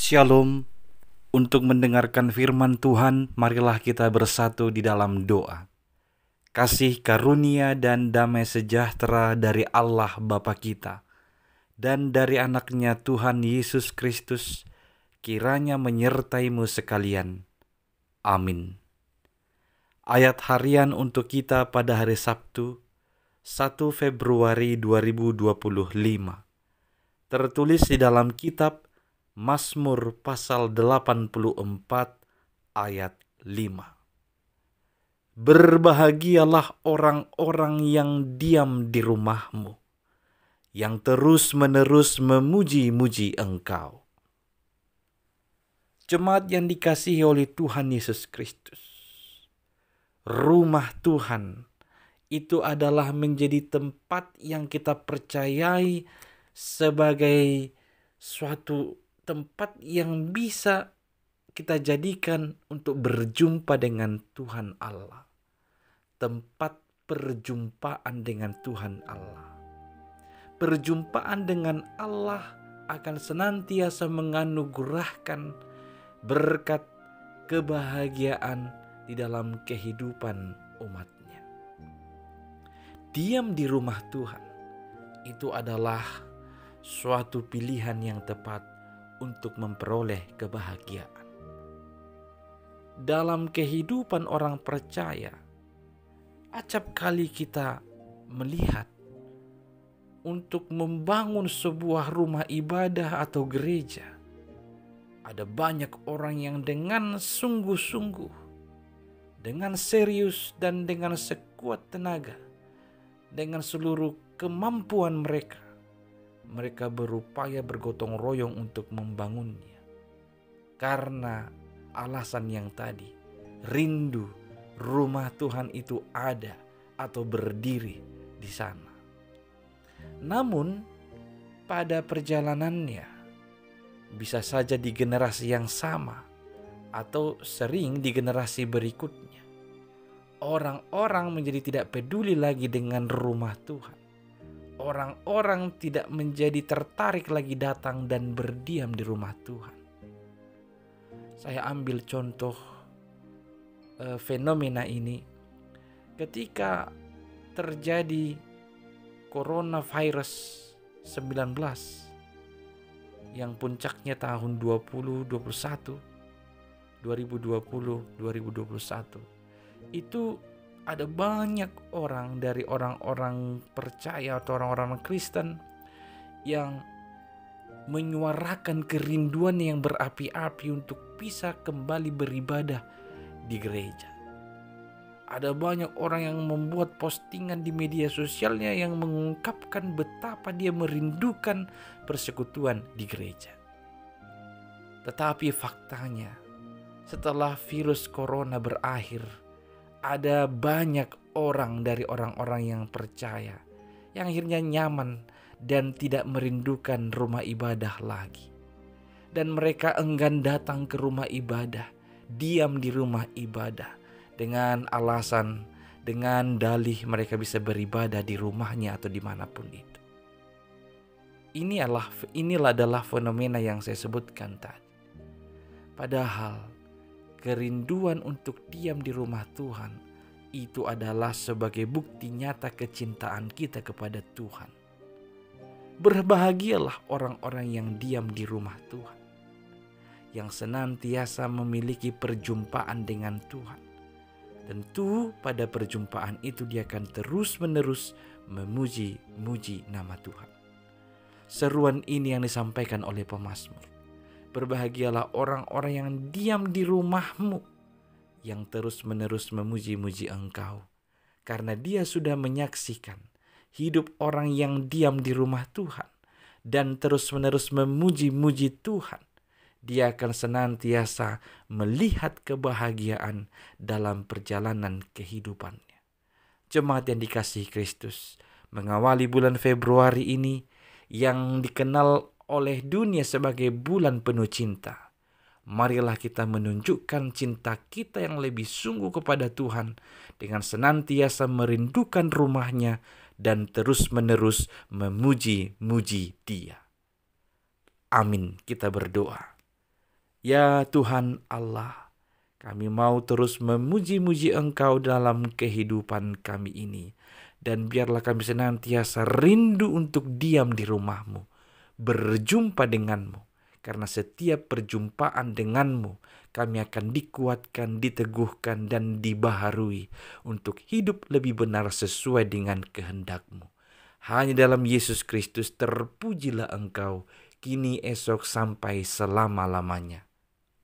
Shalom. Untuk mendengarkan firman Tuhan, marilah kita bersatu di dalam doa. Kasih karunia dan damai sejahtera dari Allah Bapa kita dan dari anaknya Tuhan Yesus Kristus kiranya menyertaimu sekalian. Amin. Ayat harian untuk kita pada hari Sabtu, 1 Februari 2025. Tertulis di dalam kitab Mazmur pasal 84 ayat 5. Berbahagialah orang-orang yang diam di rumahmu, yang terus-menerus memuji-muji Engkau. Jemaat yang dikasihi oleh Tuhan Yesus Kristus, rumah Tuhan itu adalah menjadi tempat yang kita percayai sebagai suatu tempat yang bisa kita jadikan untuk berjumpa dengan Tuhan Allah. Tempat perjumpaan dengan Tuhan Allah. Perjumpaan dengan Allah akan senantiasa menganugerahkan berkat kebahagiaan di dalam kehidupan umatnya. Diam di rumah Tuhan itu adalah suatu pilihan yang tepat untuk memperoleh kebahagiaan. Dalam kehidupan orang percaya, acap kali kita melihat untuk membangun sebuah rumah ibadah atau gereja, ada banyak orang yang dengan sungguh-sungguh, dengan serius dan dengan sekuat tenaga, dengan seluruh kemampuan mereka berupaya bergotong royong untuk membangunnya. Karena alasan yang tadi, rindu rumah Tuhan itu ada atau berdiri di sana. Namun pada perjalanannya, bisa saja di generasi yang sama atau sering di generasi berikutnya, orang-orang menjadi tidak peduli lagi dengan rumah Tuhan. Orang-orang tidak menjadi tertarik lagi datang dan berdiam di rumah Tuhan. Saya ambil contoh fenomena ini ketika terjadi coronavirus 19 yang puncaknya tahun 2021. Itu ada banyak orang dari orang-orang percaya atau orang-orang Kristen yang menyuarakan kerinduan yang berapi-api untuk bisa kembali beribadah di gereja. Ada banyak orang yang membuat postingan di media sosialnya yang mengungkapkan betapa dia merindukan persekutuan di gereja. Tetapi faktanya, setelah virus corona berakhir, ada banyak orang dari orang-orang yang percaya yang akhirnya nyaman dan tidak merindukan rumah ibadah lagi. Dan mereka enggan datang ke rumah ibadah, diam di rumah ibadah dengan alasan, dengan dalih mereka bisa beribadah di rumahnya atau dimanapun itu. Inilah adalah fenomena yang saya sebutkan tadi. Padahal kerinduan untuk diam di rumah Tuhan itu adalah sebagai bukti nyata kecintaan kita kepada Tuhan. Berbahagialah orang-orang yang diam di rumah Tuhan, yang senantiasa memiliki perjumpaan dengan Tuhan. Tentu pada perjumpaan itu dia akan terus-menerus memuji-muji nama Tuhan. Seruan ini yang disampaikan oleh pemazmur. Berbahagialah orang-orang yang diam di rumahmu, yang terus-menerus memuji-muji Engkau. Karena dia sudah menyaksikan hidup orang yang diam di rumah Tuhan dan terus-menerus memuji-muji Tuhan. Dia akan senantiasa melihat kebahagiaan dalam perjalanan kehidupannya. Jemaat yang dikasihi Kristus, mengawali bulan Februari ini yang dikenal oleh dunia sebagai bulan penuh cinta. Marilah kita menunjukkan cinta kita yang lebih sungguh kepada Tuhan dengan senantiasa merindukan rumahnya dan terus-menerus memuji-muji Dia. Amin. Kita berdoa. Ya Tuhan Allah, kami mau terus memuji-muji Engkau dalam kehidupan kami ini. Dan biarlah kami senantiasa rindu untuk diam di rumah-Mu, berjumpa denganmu. Karena setiap perjumpaan denganmu, kami akan dikuatkan, diteguhkan, dan dibaharui untuk hidup lebih benar sesuai dengan kehendak-Mu. Hanya dalam Yesus Kristus terpujilah Engkau, kini, esok, sampai selama-lamanya.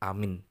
Amin.